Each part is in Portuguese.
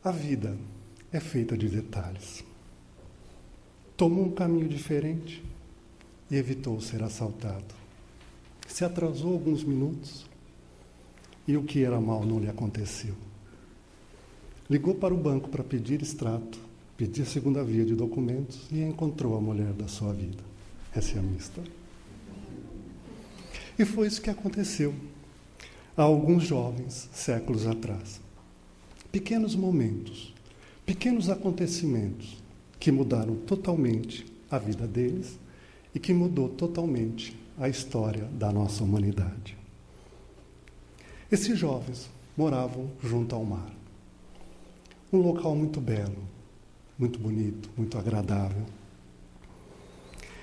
A vida é feita de detalhes. Tomou um caminho diferente e evitou ser assaltado. Se atrasou alguns minutos e o que era mal não lhe aconteceu. Ligou para o banco para pedir extrato, pedir segunda via de documentos e encontrou a mulher da sua vida. Essa é a minha história. E foi isso que aconteceu a alguns jovens séculos atrás. Pequenos momentos, pequenos acontecimentos que mudaram totalmente a vida deles e que mudou totalmente a história da nossa humanidade. Esses jovens moravam junto ao mar. Um local muito belo, muito bonito, muito agradável.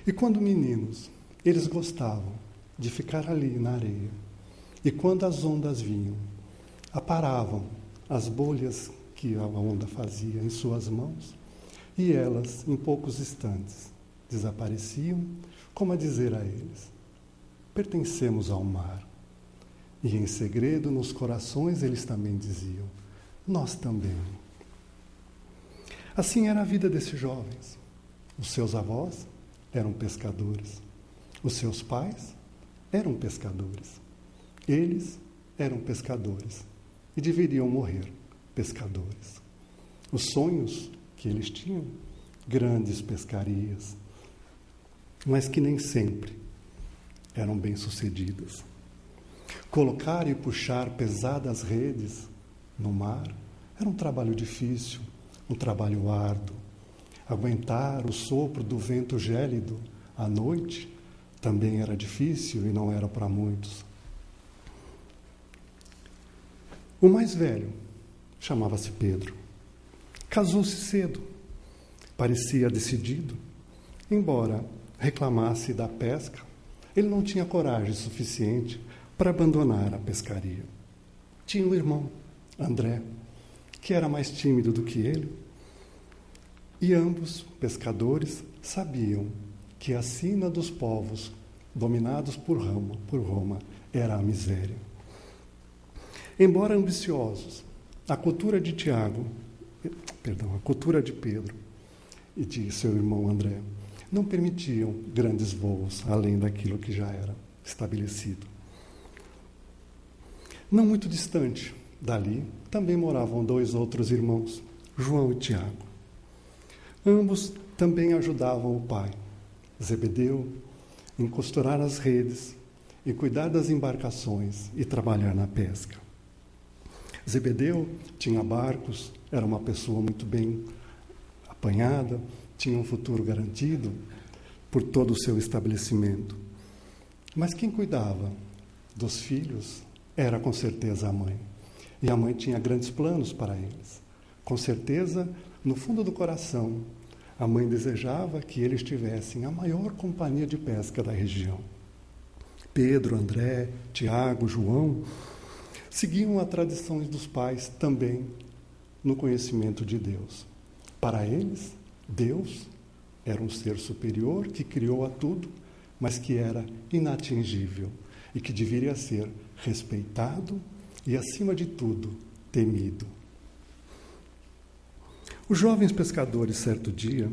E quando meninos, eles gostavam de ficar ali na areia. E quando as ondas vinham, aparavam as bolhas que a onda fazia em suas mãos, e elas, em poucos instantes, desapareciam, como a dizer a eles: pertencemos ao mar. E em segredo, nos corações, eles também diziam: nós também. Assim era a vida desses jovens. Os seus avós eram pescadores. Os seus pais eram pescadores. Eles eram pescadores e deveriam morrer pescadores. Os sonhos que eles tinham, grandes pescarias, mas que nem sempre eram bem-sucedidas. Colocar e puxar pesadas redes no mar era um trabalho difícil, um trabalho árduo. Aguentar o sopro do vento gélido à noite também era difícil e não era para muitos. O mais velho chamava-se Pedro. Casou-se cedo. Parecia decidido. Embora reclamasse da pesca, ele não tinha coragem suficiente para abandonar a pescaria. Tinha um irmão, André, que era mais tímido do que ele, e ambos, pescadores, sabiam que a sina dos povos dominados por Roma era a miséria. Embora ambiciosos, a cultura de Pedro e de seu irmão André não permitiam grandes voos além daquilo que já era estabelecido. Não muito distante dali, também moravam 2 outros irmãos, João e Tiago. Ambos também ajudavam o pai, Zebedeu, em costurar as redes, em cuidar das embarcações e trabalhar na pesca. Zebedeu tinha barcos, era uma pessoa muito bem apanhada, tinha um futuro garantido por todo o seu estabelecimento. Mas quem cuidava dos filhos era com certeza a mãe. E a mãe tinha grandes planos para eles. Com certeza, no fundo do coração, a mãe desejava que eles tivessem a maior companhia de pesca da região. Pedro, André, Tiago, João seguiam as tradições dos pais também no conhecimento de Deus. Para eles, Deus era um ser superior que criou a tudo, mas que era inatingível e que deveria ser respeitado e, acima de tudo, temido. Os jovens pescadores, certo dia,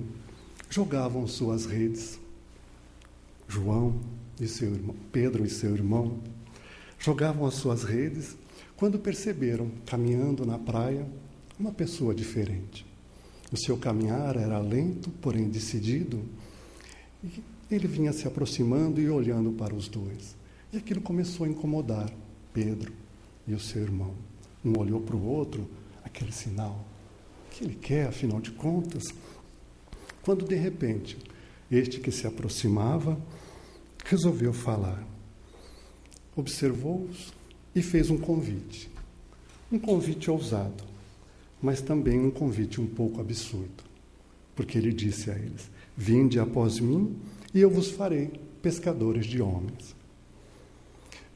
jogavam suas redes. João e seu irmão, Pedro e seu irmão, jogavam as suas redes quando perceberam, caminhando na praia, uma pessoa diferente. O seu caminhar era lento, porém decidido, e ele vinha se aproximando e olhando para os dois. E aquilo começou a incomodar Pedro e o seu irmão. Um olhou para o outro, aquele sinal. O que ele quer, afinal de contas? Quando, de repente, este que se aproximava resolveu falar. Observou-os e fez um convite. Um convite ousado, mas também um convite um pouco absurdo. Porque ele disse a eles: vinde após mim e eu vos farei pescadores de homens.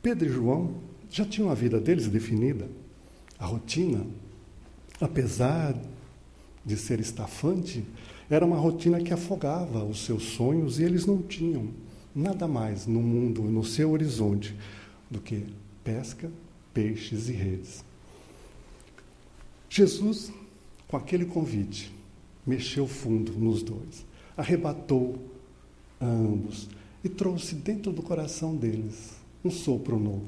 Pedro e João já tinham a vida deles definida. A rotina, apesar de ser estafante, era uma rotina que afogava os seus sonhos e eles não tinham nada mais no mundo, no seu horizonte, do que pesca, peixes e redes. Jesus, com com aquele convite, mexeu fundo nos dois, arrebatou a ambos e trouxe dentro do coração deles um sopro novo,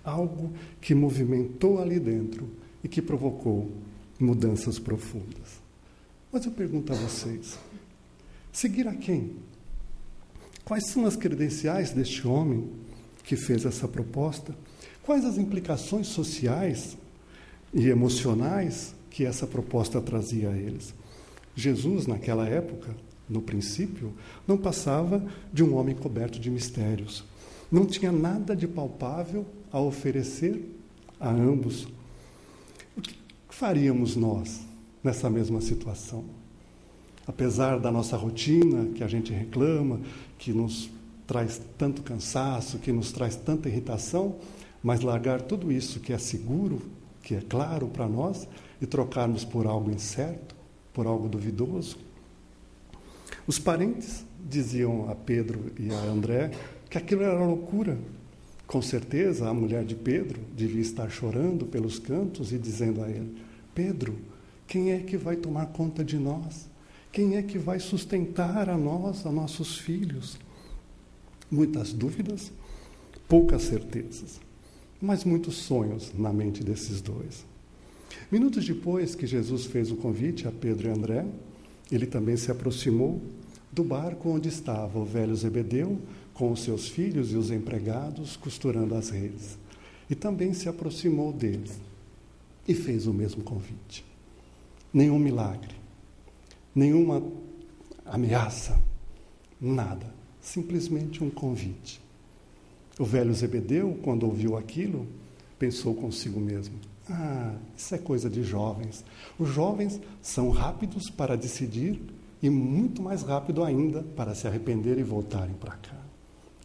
algo que movimentou ali dentro e que provocou mudanças profundas. Mas eu pergunto a vocês, seguir a quem? Quais são as credenciais deste homem que fez essa proposta? Quais as implicações sociais e emocionais que essa proposta trazia a eles? Jesus, naquela época, no princípio, não passava de um homem coberto de mistérios. Não tinha nada de palpável a oferecer a ambos. O que faríamos nós nessa mesma situação? Apesar da nossa rotina, que a gente reclama, que nos traz tanto cansaço, que nos traz tanta irritação, mas largar tudo isso que é seguro, que é claro para nós, e trocarmos por algo incerto, por algo duvidoso? Os parentes diziam a Pedro e a André que aquilo era loucura. Com certeza, a mulher de Pedro devia estar chorando pelos cantos e dizendo a ele: Pedro, quem é que vai tomar conta de nós? Quem é que vai sustentar a nós, a nossos filhos? Muitas dúvidas, poucas certezas, mas muitos sonhos na mente desses dois. Minutos depois que Jesus fez o convite a Pedro e André, ele também se aproximou do barco onde estava o velho Zebedeu, com os seus filhos e os empregados, costurando as redes. E também se aproximou deles e fez o mesmo convite. Nenhum milagre, nenhuma ameaça, nada. Simplesmente um convite. O velho Zebedeu, quando ouviu aquilo, pensou consigo mesmo: isso é coisa de jovens. Os jovens são rápidos para decidir e muito mais rápido ainda para se arrepender e voltarem para cá.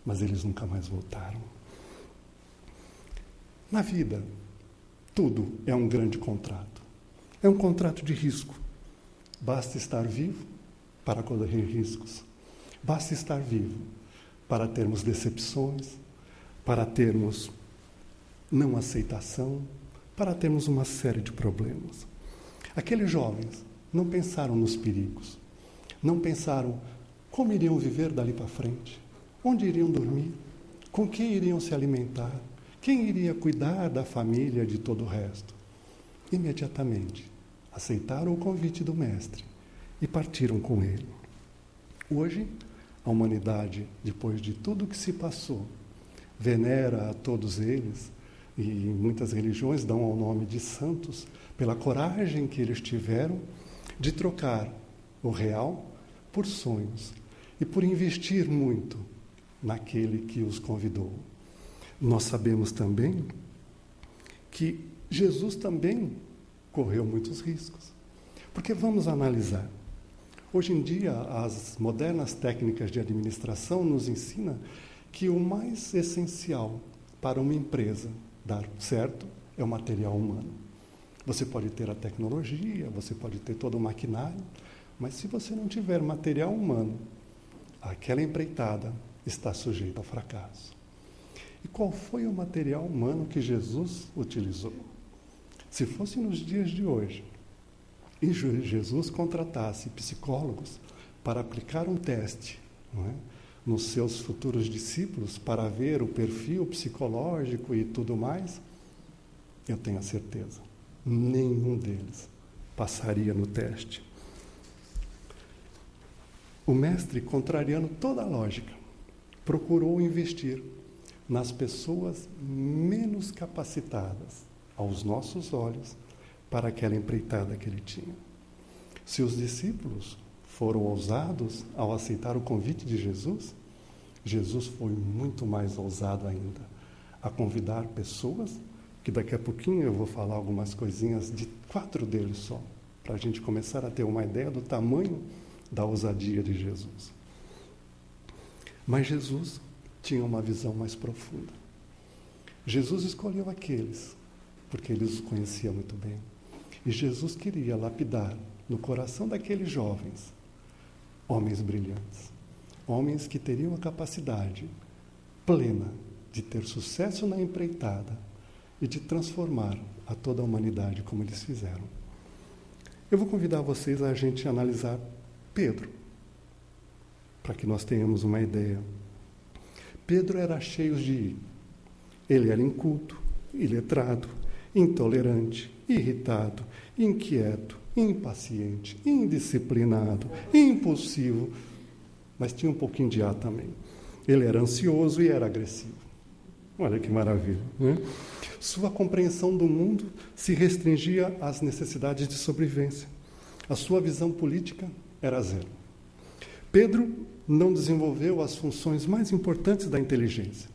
Mas eles nunca mais voltaram. Na vida, tudo é um grande contrato. É um contrato de risco. Basta estar vivo para correr riscos. Basta estar vivo para termos decepções, para termos não aceitação, para termos uma série de problemas. Aqueles jovens não pensaram nos perigos, não pensaram como iriam viver dali para frente, onde iriam dormir, com quem iriam se alimentar, quem iria cuidar da família e de todo o resto. Imediatamente aceitaram o convite do Mestre e partiram com ele. Hoje, a humanidade, depois de tudo que se passou, venera a todos eles, e muitas religiões dão ao nome de santos, pela coragem que eles tiveram de trocar o real por sonhos e por investir muito naquele que os convidou. Nós sabemos também que Jesus também correu muitos riscos. Porque vamos analisar. Hoje em dia, as modernas técnicas de administração nos ensinam que o mais essencial para uma empresa dar certo é o material humano. Você pode ter a tecnologia, você pode ter todo o maquinário, mas se você não tiver material humano, aquela empreitada está sujeita ao fracasso. E qual foi o material humano que Jesus utilizou? Se fosse nos dias de hoje, e Jesus contratasse psicólogos para aplicar um teste, não é, nos seus futuros discípulos para ver o perfil psicológico e tudo mais, eu tenho a certeza, nenhum deles passaria no teste. O mestre, contrariando toda a lógica, procurou investir nas pessoas menos capacitadas, aos nossos olhos, para aquela empreitada que ele tinha. Se os discípulos foram ousados ao aceitar o convite de Jesus, Jesus foi muito mais ousado ainda, a convidar pessoas, que daqui a pouquinho eu vou falar algumas coisinhas de 4 deles só, para a gente começar a ter uma ideia do tamanho da ousadia de Jesus. Mas Jesus tinha uma visão mais profunda. Jesus escolheu aqueles, porque ele os conhecia muito bem. E Jesus queria lapidar no coração daqueles jovens homens brilhantes, homens que teriam a capacidade plena de ter sucesso na empreitada e de transformar a toda a humanidade como eles fizeram. Eu vou convidar vocês a gente analisar Pedro, para que nós tenhamos uma ideia. Pedro era cheio de ir. Ele era inculto, iletrado, intolerante, irritado, inquieto, impaciente, indisciplinado, impulsivo, mas tinha um pouquinho de ar também. Ele era ansioso e era agressivo. Olha que maravilha, né? Sua compreensão do mundo se restringia às necessidades de sobrevivência. A sua visão política era zero. Pedro não desenvolveu as funções mais importantes da inteligência.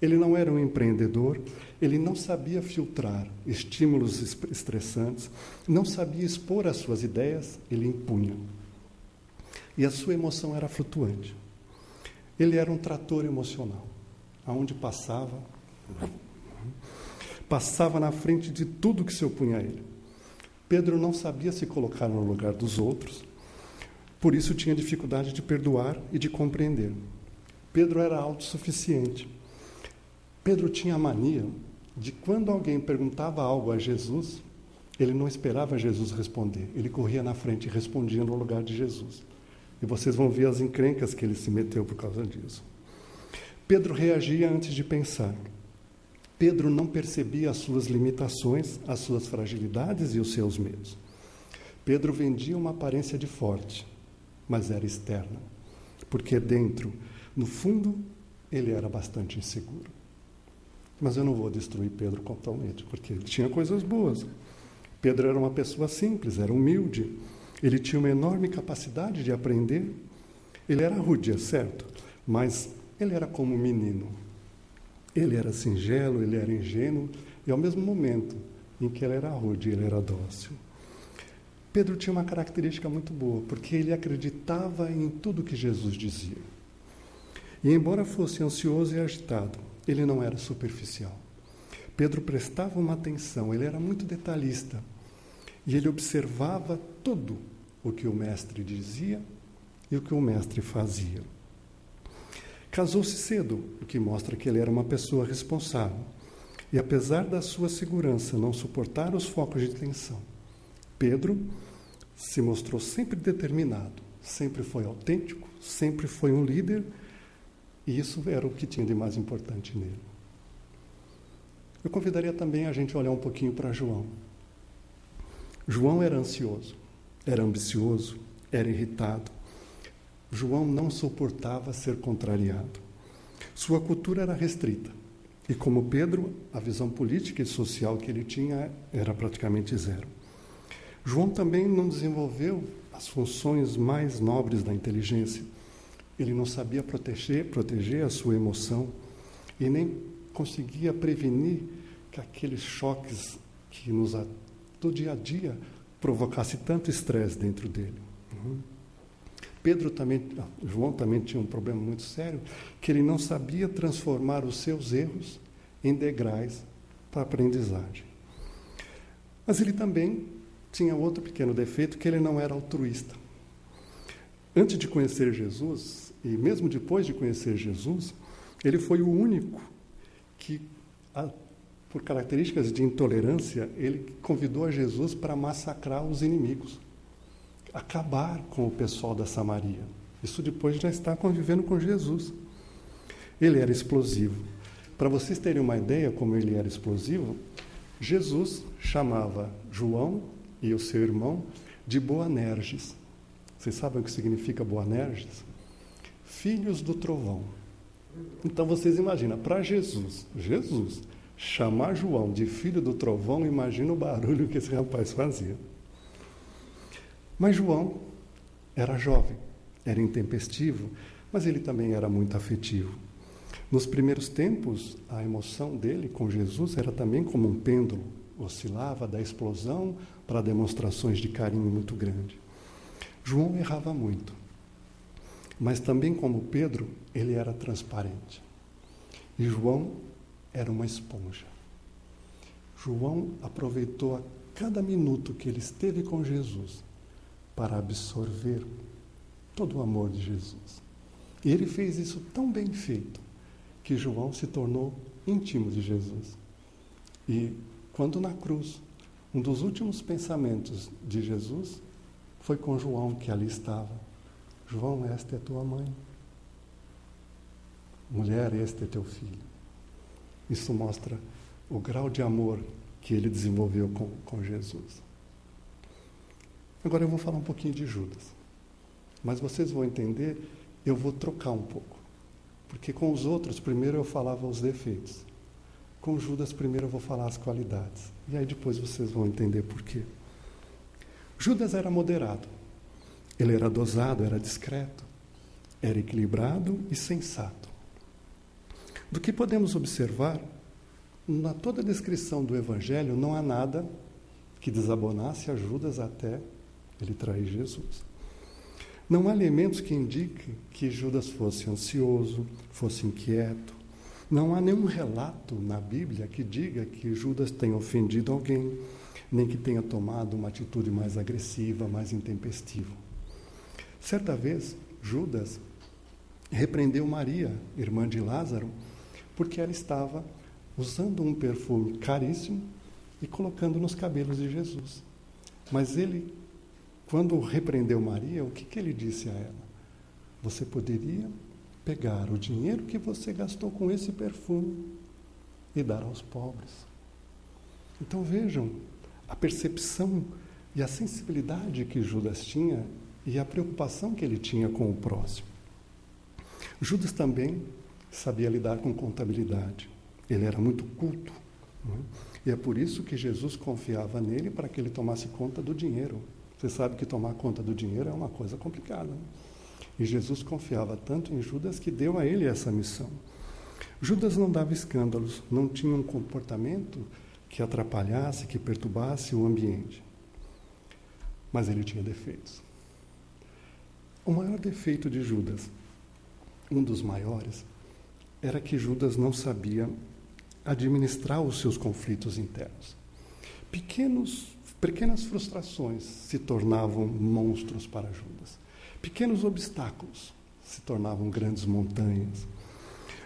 Ele não era um empreendedor, ele não sabia filtrar estímulos estressantes, não sabia expor as suas ideias, ele impunha. E a sua emoção era flutuante. Ele era um trator emocional, aonde passava na frente de tudo que se opunha a ele. Pedro não sabia se colocar no lugar dos outros, por isso tinha dificuldade de perdoar e de compreender. Pedro era autossuficiente. Pedro tinha a mania de, quando alguém perguntava algo a Jesus, ele não esperava Jesus responder. Ele corria na frente e respondia no lugar de Jesus. E vocês vão ver as encrencas que ele se meteu por causa disso. Pedro reagia antes de pensar. Pedro não percebia as suas limitações, as suas fragilidades e os seus medos. Pedro vendia uma aparência de forte, mas era externa, porque dentro, no fundo, ele era bastante inseguro. Mas eu não vou destruir Pedro totalmente, porque ele tinha coisas boas. Pedro era uma pessoa simples, era humilde, ele tinha uma enorme capacidade de aprender. Ele era rude, é certo, mas ele era como um menino. Ele era singelo, ele era ingênuo, e ao mesmo momento em que ele era rude, ele era dócil. Pedro tinha uma característica muito boa, porque ele acreditava em tudo que Jesus dizia. E embora fosse ansioso e agitado, ele não era superficial. Pedro prestava uma atenção, ele era muito detalhista. E ele observava tudo o que o mestre dizia e o que o mestre fazia. Casou-se cedo, o que mostra que ele era uma pessoa responsável. E apesar da sua segurança não suportar os focos de tensão, Pedro se mostrou sempre determinado, sempre foi autêntico, sempre foi um líder, e isso era o que tinha de mais importante nele. Eu convidaria também a gente a olhar um pouquinho para João. João era ansioso, era ambicioso, era irritado. João não suportava ser contrariado. Sua cultura era restrita. E como Pedro, a visão política e social que ele tinha era praticamente zero. João também não desenvolveu as funções mais nobres da inteligência. Ele não sabia proteger a sua emoção e nem conseguia prevenir que aqueles choques que do dia a dia provocasse tanto estresse dentro dele. João também tinha um problema muito sério, que ele não sabia transformar os seus erros em degraus para a aprendizagem. Mas ele também tinha outro pequeno defeito, que ele não era altruísta. Antes de conhecer Jesus, e mesmo depois de conhecer Jesus, ele foi o único que, por características de intolerância, ele convidou a Jesus para massacrar os inimigos, acabar com o pessoal da Samaria. Isso depois de já estar convivendo com Jesus. Ele era explosivo. Para vocês terem uma ideia como ele era explosivo, Jesus chamava João e o seu irmão de Boanerges. Vocês sabem o que significa Boanerges? Filhos do trovão. Então vocês imaginam, para Jesus chamar João de filho do trovão, imagina o barulho que esse rapaz fazia. Mas João era jovem, era intempestivo, mas ele também era muito afetivo. Nos primeiros tempos, a emoção dele com Jesus era também como um pêndulo, oscilava da explosão para demonstrações de carinho muito grande. João errava muito, mas também como Pedro, ele era transparente. E João era uma esponja. João aproveitou a cada minuto que ele esteve com Jesus para absorver todo o amor de Jesus. E ele fez isso tão bem feito que João se tornou íntimo de Jesus. E quando na cruz, Um dos últimos pensamentos de Jesus foi com João, que ali estava. João, esta é tua mãe. Mulher, este é teu filho. Isso mostra o grau de amor que ele desenvolveu com Jesus. Agora eu vou falar um pouquinho de Judas. Mas vocês vão entender, eu vou trocar um pouco. Porque com os outros, primeiro eu falava os defeitos. Com Judas, primeiro eu vou falar as qualidades. E aí depois vocês vão entender por quê. Judas era moderado. Ele era dosado, era discreto. Era equilibrado e sensato. Do que podemos observar, na toda a descrição do Evangelho, não há nada que desabonasse a Judas até ele trair Jesus. Não há elementos que indiquem que Judas fosse ansioso, fosse inquieto. Não há nenhum relato na Bíblia que diga que Judas tenha ofendido alguém, nem que tenha tomado uma atitude mais agressiva, mais intempestiva. Certa vez, Judas repreendeu Maria, irmã de Lázaro, porque ela estava usando um perfume caríssimo e colocando nos cabelos de Jesus. Mas ele, quando repreendeu Maria, o que ele disse a ela? Você poderia pegar o dinheiro que você gastou com esse perfume e dar aos pobres. Então vejam a percepção e a sensibilidade que Judas tinha e a preocupação que ele tinha com o próximo. Judas também sabia lidar com contabilidade. Ele era muito culto. Né? E é por isso que Jesus confiava nele para que ele tomasse conta do dinheiro. Você sabe que tomar conta do dinheiro é uma coisa complicada. Né? E Jesus confiava tanto em Judas que deu a ele essa missão. Judas não dava escândalos, não tinha um comportamento que atrapalhasse, que perturbasse o ambiente. Mas ele tinha defeitos. O maior defeito de Judas, um dos maiores, era que Judas não sabia administrar os seus conflitos internos. Pequenas frustrações se tornavam monstros para Judas. Pequenos obstáculos se tornavam grandes montanhas.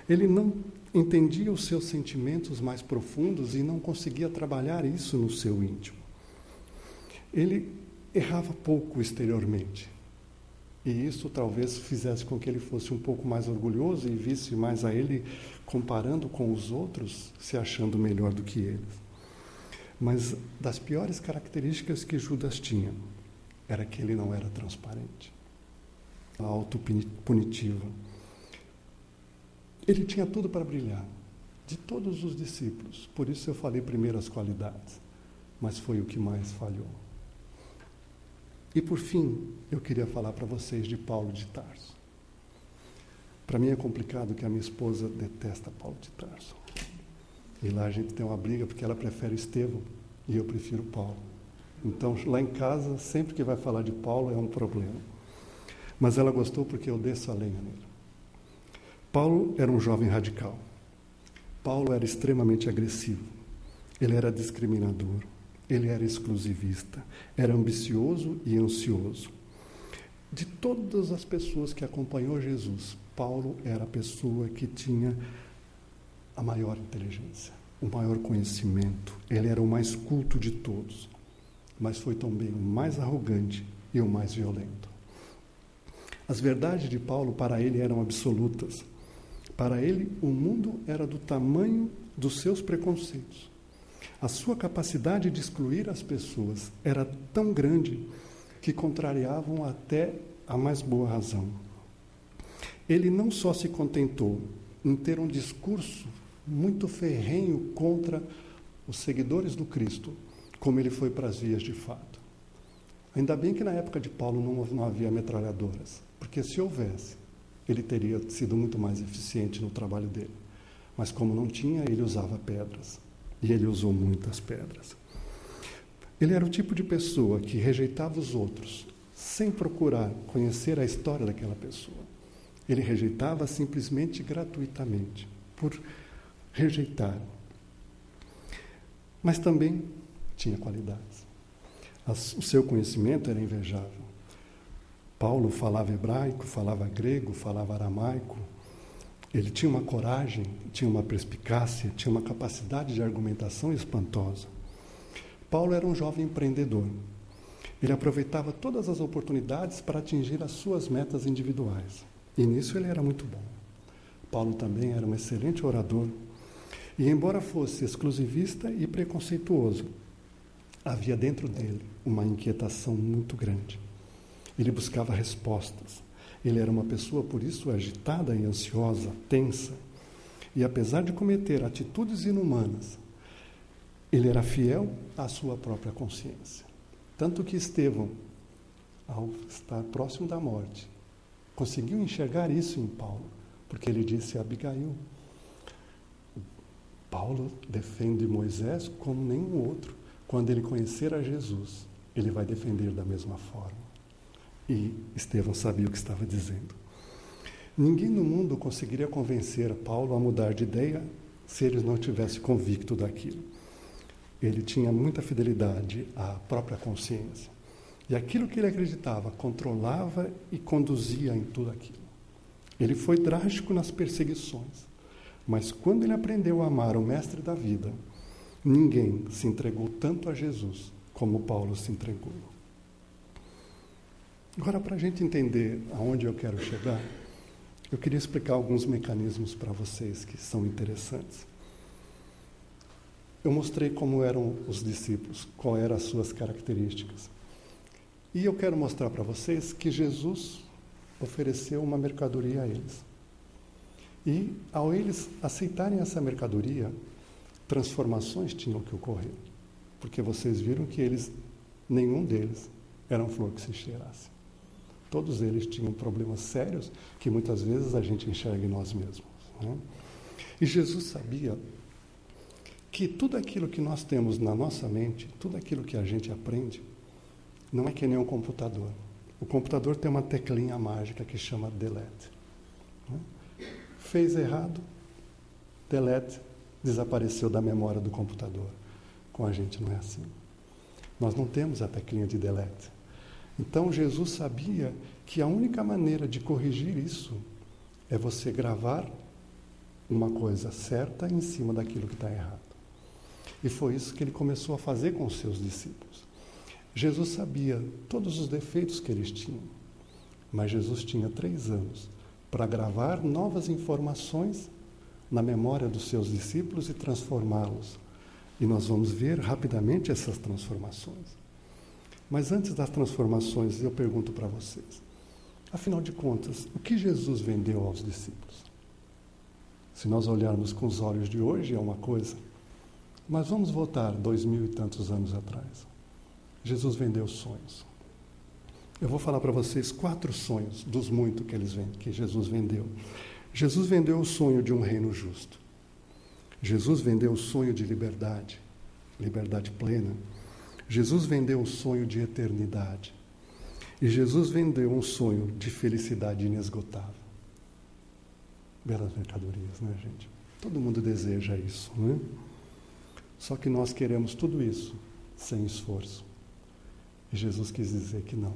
Ele não entendia os seus sentimentos mais profundos e não conseguia trabalhar isso no seu íntimo. Ele errava pouco exteriormente. E isso talvez fizesse com que ele fosse um pouco mais orgulhoso e visse mais a ele comparando com os outros, se achando melhor do que eles. Mas das piores características que Judas tinha era que ele não era transparente, autopunitivo. Ele tinha tudo para brilhar, de todos os discípulos. Por isso eu falei primeiro as qualidades, mas foi o que mais falhou. E por fim, eu queria falar para vocês de Paulo de Tarso. Para mim é complicado que a minha esposa detesta Paulo de Tarso. E lá a gente tem uma briga porque ela prefere Estevão e eu prefiro Paulo. Então, lá em casa, sempre que vai falar de Paulo é um problema. Mas ela gostou porque eu desço a lenha nele. Paulo era um jovem radical. Paulo era extremamente agressivo. Ele era discriminador. Ele era exclusivista. Era ambicioso e ansioso. De todas as pessoas que acompanhou Jesus, Paulo era a pessoa que tinha a maior inteligência, o maior conhecimento. Ele era o mais culto de todos, mas foi também o mais arrogante e o mais violento. As verdades de Paulo para ele eram absolutas. Para ele, o mundo era do tamanho dos seus preconceitos. A sua capacidade de excluir as pessoas era tão grande que contrariavam até a mais boa razão. Ele não só se contentou em ter um discurso muito ferrenho contra os seguidores do Cristo, como ele foi para as vias de fato. Ainda bem que na época de Paulo não havia metralhadoras, porque se houvesse, ele teria sido muito mais eficiente no trabalho dele. Mas como não tinha, ele usava pedras, e ele usou muitas pedras. Ele era o tipo de pessoa que rejeitava os outros, sem procurar conhecer a história daquela pessoa. Ele rejeitava simplesmente gratuitamente, por rejeitar. Mas também tinha qualidades. O seu conhecimento era invejável. Paulo falava hebraico, falava grego, falava aramaico. Ele tinha uma coragem, tinha uma perspicácia, tinha uma capacidade de argumentação espantosa. Paulo era um jovem empreendedor. Ele aproveitava todas as oportunidades para atingir as suas metas individuais. E nisso ele era muito bom. Paulo também era um excelente orador. E embora fosse exclusivista e preconceituoso, havia dentro dele uma inquietação muito grande. Ele buscava respostas. Ele era uma pessoa, por isso, agitada e ansiosa, tensa. E apesar de cometer atitudes inumanas, ele era fiel à sua própria consciência. Tanto que Estevão, ao estar próximo da morte, conseguiu enxergar isso em Paulo, porque ele disse a Abigail: Paulo defende Moisés como nenhum outro. Quando ele conhecer a Jesus, ele vai defender da mesma forma. E Estevão sabia o que estava dizendo. Ninguém no mundo conseguiria convencer Paulo a mudar de ideia se ele não tivesse convicto daquilo. Ele tinha muita fidelidade à própria consciência. E aquilo que ele acreditava controlava e conduzia em tudo aquilo. Ele foi drástico nas perseguições, mas quando ele aprendeu a amar o Mestre da vida, ninguém se entregou tanto a Jesus como Paulo se entregou. Agora, para a gente entender aonde eu quero chegar, eu queria explicar alguns mecanismos para vocês que são interessantes. Eu mostrei como eram os discípulos, quais eram as suas características. E eu quero mostrar para vocês que Jesus ofereceu uma mercadoria a eles. E, ao eles aceitarem essa mercadoria, transformações tinham que ocorrer. Porque vocês viram que nenhum deles era uma flor que se cheirasse. Todos eles tinham problemas sérios que muitas vezes a gente enxerga em nós mesmos, né? E Jesus sabia que tudo aquilo que nós temos na nossa mente, tudo aquilo que a gente aprende, não é que nem um computador. O computador tem uma teclinha mágica que chama delete, né? Fez errado, delete, desapareceu da memória do computador. Com a gente não é assim. Nós não temos a teclinha de delete. Então Jesus sabia que a única maneira de corrigir isso é você gravar uma coisa certa em cima daquilo que está errado. E foi isso que ele começou a fazer com os seus discípulos. Jesus sabia todos os defeitos que eles tinham, mas Jesus tinha 3 anos para gravar novas informações na memória dos seus discípulos e transformá-los. E nós vamos ver rapidamente essas transformações. Mas antes das transformações, eu pergunto para vocês, afinal de contas, o que Jesus vendeu aos discípulos? Se nós olharmos com os olhos de hoje, é uma coisa, mas vamos voltar 2000 e tantos anos atrás. Jesus vendeu sonhos. Eu vou falar para vocês 4 sonhos dos muitos que Jesus vendeu. Jesus vendeu o sonho de um reino justo. Jesus vendeu o sonho de liberdade, liberdade plena. Jesus vendeu o sonho de eternidade. E Jesus vendeu um sonho de felicidade inesgotável. Belas mercadorias, né, gente? Todo mundo deseja isso, não é? Só que nós queremos tudo isso sem esforço. E Jesus quis dizer que não.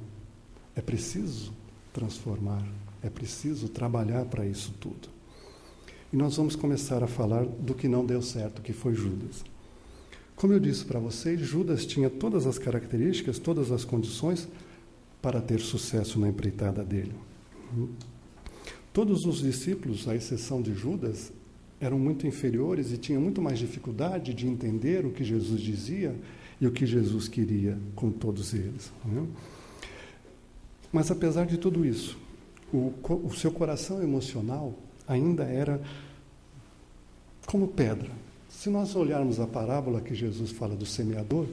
É preciso transformar, é preciso trabalhar para isso tudo. E nós vamos começar a falar do que não deu certo, que foi Judas. Como eu disse para vocês, Judas tinha todas as características, todas as condições para ter sucesso na empreitada dele. Todos os discípulos, à exceção de Judas, eram muito inferiores e tinham muito mais dificuldade de entender o que Jesus dizia e o que Jesus queria com todos eles, né? Mas, apesar de tudo isso, o seu coração emocional ainda era como pedra. Se nós olharmos a parábola que Jesus fala do semeador,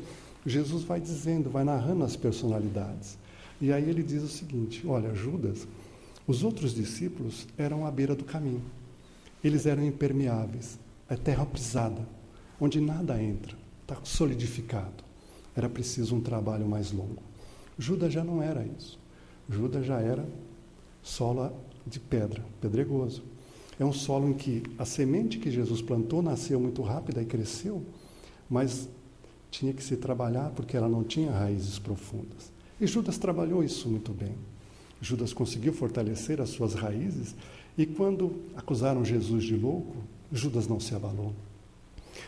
Jesus vai dizendo, vai narrando as personalidades. E aí ele diz o seguinte, olha, Judas, os outros discípulos eram à beira do caminho. Eles eram impermeáveis, é terra pisada, onde nada entra, está solidificado. Era preciso um trabalho mais longo. Judas já não era isso. Judas já era solo de pedra, pedregoso. É um solo em que a semente que Jesus plantou nasceu muito rápida e cresceu, mas tinha que se trabalhar porque ela não tinha raízes profundas. E Judas trabalhou isso muito bem. Judas conseguiu fortalecer as suas raízes e quando acusaram Jesus de louco, Judas não se abalou.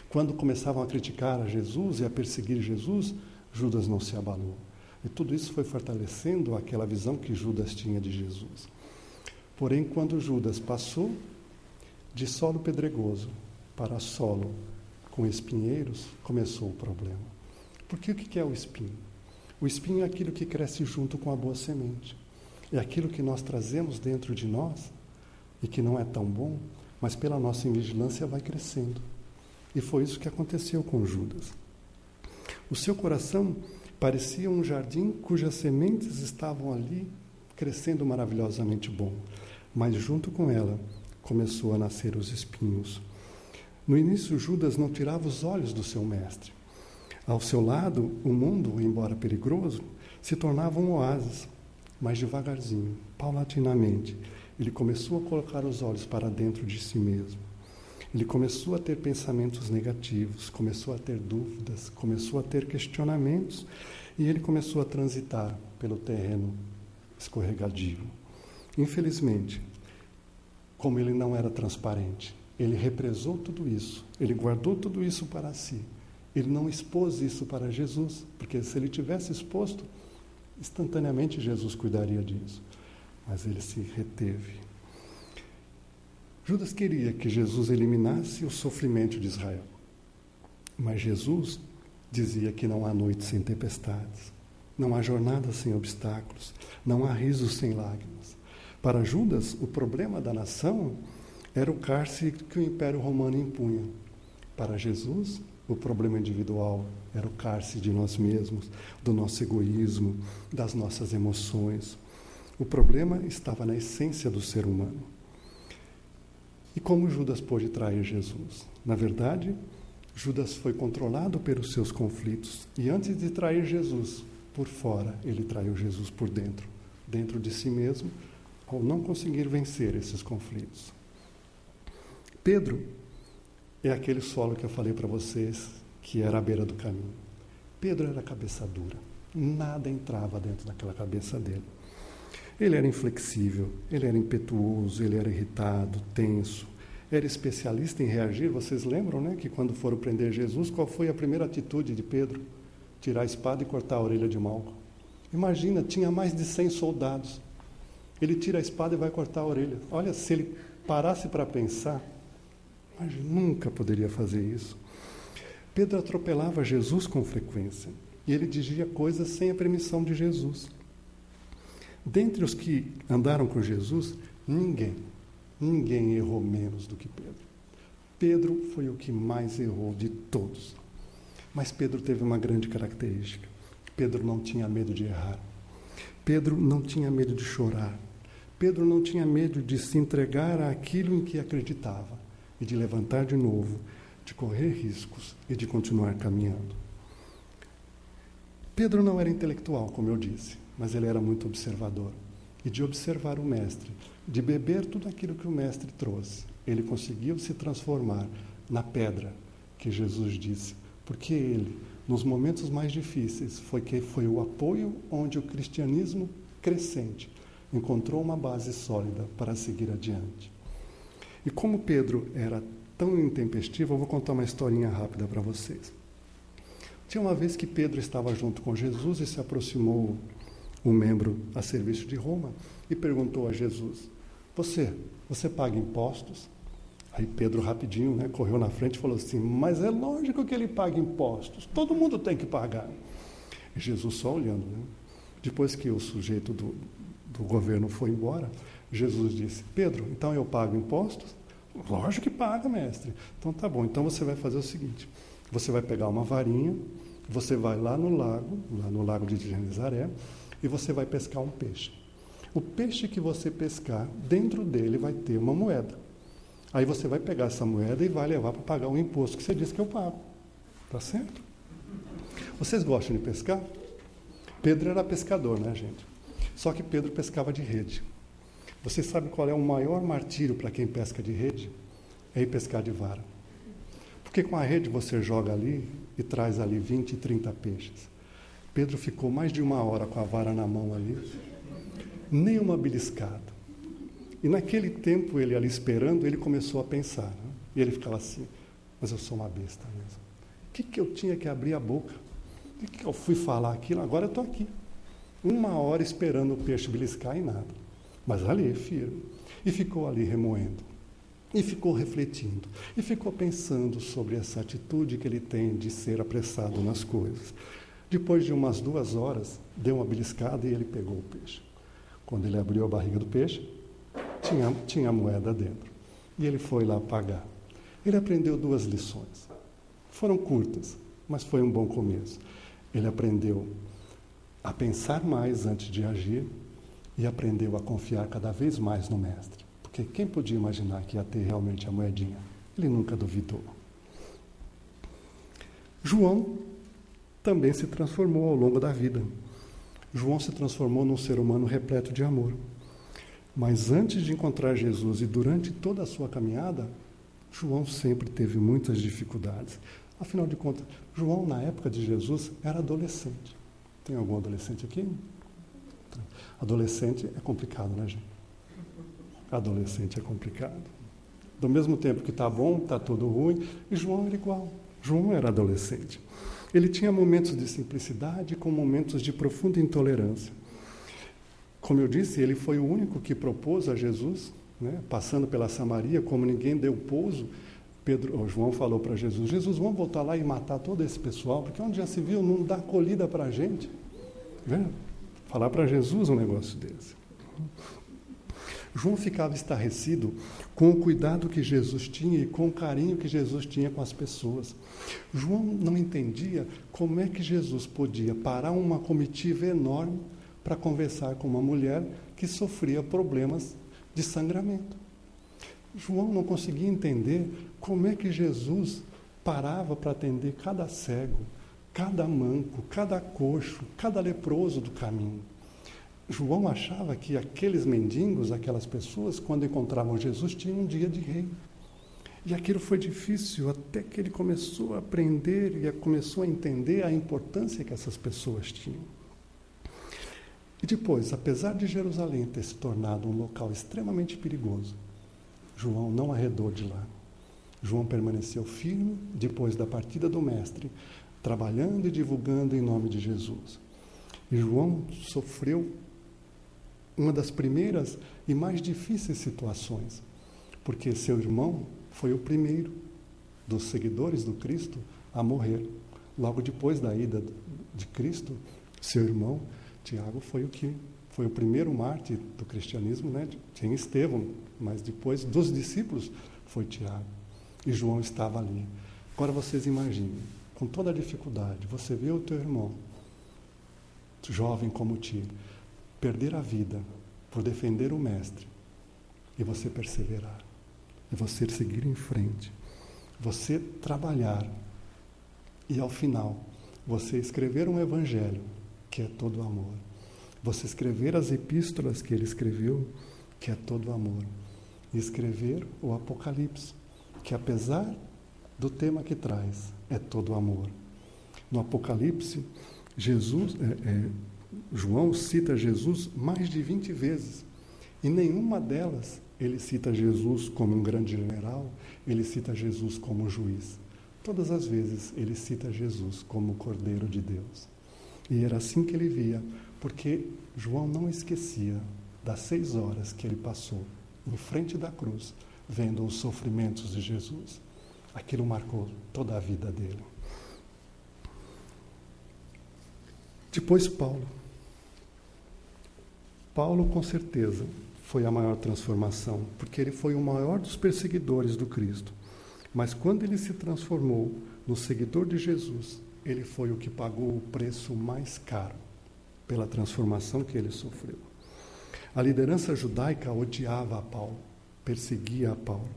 Quando começavam a criticar a Jesus e a perseguir Jesus, Judas não se abalou. E tudo isso foi fortalecendo aquela visão que Judas tinha de Jesus. Porém, quando Judas passou de solo pedregoso para solo com espinheiros, começou o problema. Porque o que é o espinho? O espinho é aquilo que cresce junto com a boa semente. É aquilo que nós trazemos dentro de nós e que não é tão bom, mas pela nossa invigilância vai crescendo. E foi isso que aconteceu com Judas. O seu coração parecia um jardim cujas sementes estavam ali crescendo maravilhosamente bom, mas junto com ela começou a nascer os espinhos. No início, Judas não tirava os olhos do seu mestre. Ao seu lado, o mundo, embora perigoso, se tornava um oásis, mas devagarzinho, paulatinamente, ele começou a colocar os olhos para dentro de si mesmo. Ele começou a ter pensamentos negativos, começou a ter dúvidas, começou a ter questionamentos e ele começou a transitar pelo terreno escorregadio. Infelizmente, como ele não era transparente, ele represou tudo isso, ele guardou tudo isso para si. Ele não expôs isso para Jesus, porque se ele tivesse exposto, instantaneamente Jesus cuidaria disso. Mas ele se reteve. Judas queria que Jesus eliminasse o sofrimento de Israel. Mas Jesus dizia que não há noite sem tempestades, não há jornada sem obstáculos, não há risos sem lágrimas. Para Judas, o problema da nação era o cárcere que o Império Romano impunha. Para Jesus, o problema individual era o cárcere de nós mesmos, do nosso egoísmo, das nossas emoções. O problema estava na essência do ser humano. E como Judas pôde trair Jesus? Na verdade, Judas foi controlado pelos seus conflitos. E antes de trair Jesus por fora, ele traiu Jesus por dentro, dentro de si mesmo, ao não conseguir vencer esses conflitos. Pedro é aquele solo que eu falei para vocês, que era à beira do caminho. Pedro era cabeça dura. Nada entrava dentro daquela cabeça dele. Ele era inflexível, ele era impetuoso, ele era irritado, tenso, era especialista em reagir. Vocês lembram, né, que quando foram prender Jesus, qual foi a primeira atitude de Pedro? Tirar a espada e cortar a orelha de Malco. Imagina, tinha mais de 100 soldados. Ele tira a espada e vai cortar a orelha. Olha, se ele parasse para pensar, mas nunca poderia fazer isso. Pedro atropelava Jesus com frequência e ele dizia coisas sem a permissão de Jesus. Dentre os que andaram com Jesus, ninguém errou menos do que Pedro. Pedro foi o que mais errou de todos. Mas Pedro teve uma grande característica. Pedro não tinha medo de errar. Pedro não tinha medo de chorar. Pedro não tinha medo de se entregar àquilo em que acreditava e de levantar de novo, de correr riscos e de continuar caminhando. Pedro não era intelectual, como eu disse, mas ele era muito observador. E de observar o mestre, de beber tudo aquilo que o mestre trouxe, ele conseguiu se transformar na pedra que Jesus disse, porque ele, nos momentos mais difíceis, foi o apoio onde o cristianismo crescente encontrou uma base sólida para seguir adiante. E como Pedro era tão intempestivo, eu vou contar uma historinha rápida para vocês. Tinha uma vez que Pedro estava junto com Jesus e se aproximou um membro a serviço de Roma e perguntou a Jesus: você paga impostos? Aí Pedro rapidinho, correu na frente e falou assim: mas é lógico que ele paga impostos, todo mundo tem que pagar. E Jesus só olhando. Depois que o sujeito do governo foi embora, Jesus disse: Pedro, então eu pago impostos? Lógico que paga, mestre. Então tá bom, então você vai fazer o seguinte: você vai pegar uma varinha, você vai lá no lago de Genezaré, e você vai pescar um peixe. O peixe que você pescar, dentro dele vai ter uma moeda. Aí você vai pegar essa moeda e vai levar para pagar o imposto que você disse que eu pago. Tá certo? Vocês gostam de pescar? Pedro era pescador, né, gente? Só que Pedro pescava de rede. Você sabe qual é o maior martírio para quem pesca de rede? É ir pescar de vara. Porque com a rede você joga ali e traz ali 20, 30 peixes. Pedro ficou mais de 1 hora com a vara na mão ali, nem uma beliscada. E naquele tempo, ele ali esperando, ele começou a pensar. E ele ficava assim: mas eu sou uma besta mesmo. O que eu tinha que abrir a boca? O que eu fui falar aquilo? Agora eu estou aqui. 1 hora esperando o peixe beliscar e nada. Mas ali, firme. E ficou ali remoendo. E ficou refletindo. E ficou pensando sobre essa atitude que ele tem de ser apressado nas coisas. Depois de umas 2 horas, deu uma beliscada e ele pegou o peixe. Quando ele abriu a barriga do peixe, tinha a moeda dentro. E ele foi lá pagar. Ele aprendeu 2 lições. Foram curtas, mas foi um bom começo. Ele aprendeu a pensar mais antes de agir e aprendeu a confiar cada vez mais no mestre. Porque quem podia imaginar que ia ter realmente a moedinha? Ele nunca duvidou. João também se transformou ao longo da vida. João se transformou num ser humano repleto de amor. Mas antes de encontrar Jesus e durante toda a sua caminhada, João sempre teve muitas dificuldades. Afinal de contas, João, na época de Jesus, era adolescente. Tem algum adolescente aqui? Adolescente é complicado, né, gente? Adolescente é complicado. Do mesmo tempo que está bom, está tudo ruim, e João era igual. João era adolescente. Ele tinha momentos de simplicidade com momentos de profunda intolerância. Como eu disse, ele foi o único que propôs a Jesus, né, passando pela Samaria, como ninguém deu pouso. João falou para Jesus: Jesus, vamos voltar lá e matar todo esse pessoal, porque onde já se viu, não dá acolhida para a gente. Né? Falar para Jesus um negócio desse. João ficava estarrecido com o cuidado que Jesus tinha e com o carinho que Jesus tinha com as pessoas. João não entendia como é que Jesus podia parar uma comitiva enorme para conversar com uma mulher que sofria problemas de sangramento. João não conseguia entender como é que Jesus parava para atender cada cego, cada manco, cada coxo, cada leproso do caminho. João achava que aqueles mendigos, aquelas pessoas, quando encontravam Jesus, tinham um dia de rei. E aquilo foi difícil até que ele começou a aprender e começou a entender a importância que essas pessoas tinham. E depois, apesar de Jerusalém ter se tornado um local extremamente perigoso, João não arredou de lá. João permaneceu firme depois da partida do Mestre, trabalhando e divulgando em nome de Jesus. E João sofreu uma das primeiras e mais difíceis situações, porque seu irmão foi o primeiro dos seguidores do Cristo a morrer. Logo depois da ida de Cristo, seu irmão, Tiago, foi o primeiro mártir do cristianismo, né? Tinha Estevão, mas depois dos discípulos foi Tiago. E João estava ali. Agora vocês imaginem, com toda a dificuldade, você vê o teu irmão, jovem como ti, perder a vida por defender o Mestre, e você perseverar, e você seguir em frente, você trabalhar, e ao final, você escrever um evangelho, que é todo amor, você escrever as epístolas que ele escreveu, que é todo amor, e escrever o Apocalipse, que apesar do tema que traz, é todo amor. No Apocalipse, João cita Jesus mais de 20 vezes, e nenhuma delas ele cita Jesus como um grande general, ele cita Jesus como juiz. Todas as vezes ele cita Jesus como o Cordeiro de Deus. E era assim que ele via, porque João não esquecia das 6 horas que ele passou em frente da cruz, vendo os sofrimentos de Jesus. Aquilo marcou toda a vida dele. Depois Paulo. Paulo, com certeza, foi a maior transformação, porque ele foi o maior dos perseguidores do Cristo. Mas quando ele se transformou no seguidor de Jesus, ele foi o que pagou o preço mais caro pela transformação que ele sofreu. A liderança judaica odiava a Paulo, perseguia a Paulo.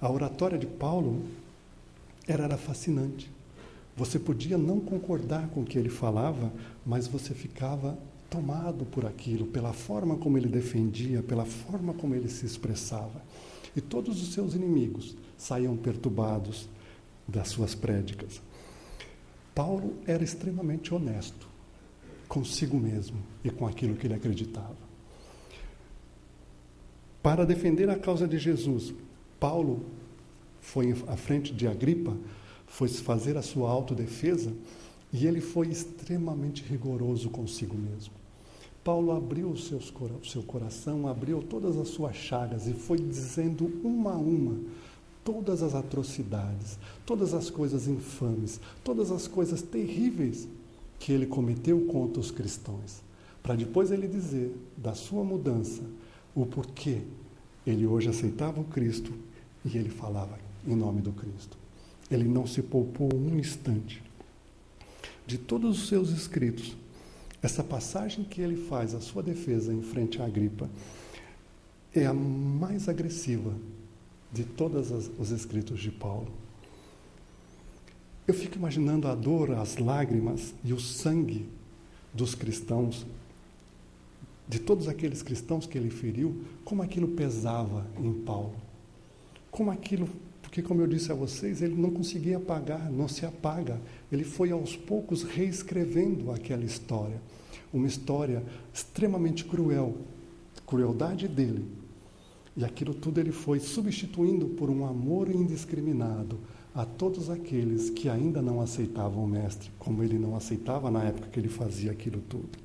A oratória de Paulo era fascinante. Você podia não concordar com o que ele falava, mas você ficava tomado por aquilo, pela forma como ele defendia, pela forma como ele se expressava. E todos os seus inimigos saíam perturbados das suas prédicas. Paulo era extremamente honesto consigo mesmo e com aquilo que ele acreditava. Para defender a causa de Jesus, Paulo foi à frente de Agripa, foi fazer a sua autodefesa, e ele foi extremamente rigoroso consigo mesmo. Paulo abriu o seu coração, abriu todas as suas chagas e foi dizendo uma a uma todas as atrocidades, todas as coisas infames, todas as coisas terríveis que ele cometeu contra os cristãos, para depois ele dizer da sua mudança, o porquê ele hoje aceitava o Cristo e ele falava em nome do Cristo. Ele não se poupou um instante. De todos os seus escritos, essa passagem que ele faz, a sua defesa em frente a Agripa, é a mais agressiva de todos os escritos de Paulo. Eu fico imaginando a dor, as lágrimas e o sangue dos cristãos, de todos aqueles cristãos que ele feriu, como aquilo pesava em Paulo. Como aquilo, porque como eu disse a vocês, ele não conseguia apagar, não se apaga. Ele foi aos poucos reescrevendo aquela história. Uma história extremamente cruel, crueldade dele. E aquilo tudo ele foi substituindo por um amor indiscriminado a todos aqueles que ainda não aceitavam o Mestre, como ele não aceitava na época que ele fazia aquilo tudo.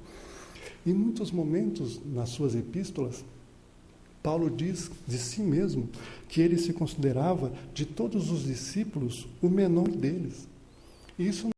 Em muitos momentos, nas suas epístolas, Paulo diz de si mesmo que ele se considerava, de todos os discípulos, o menor deles. E isso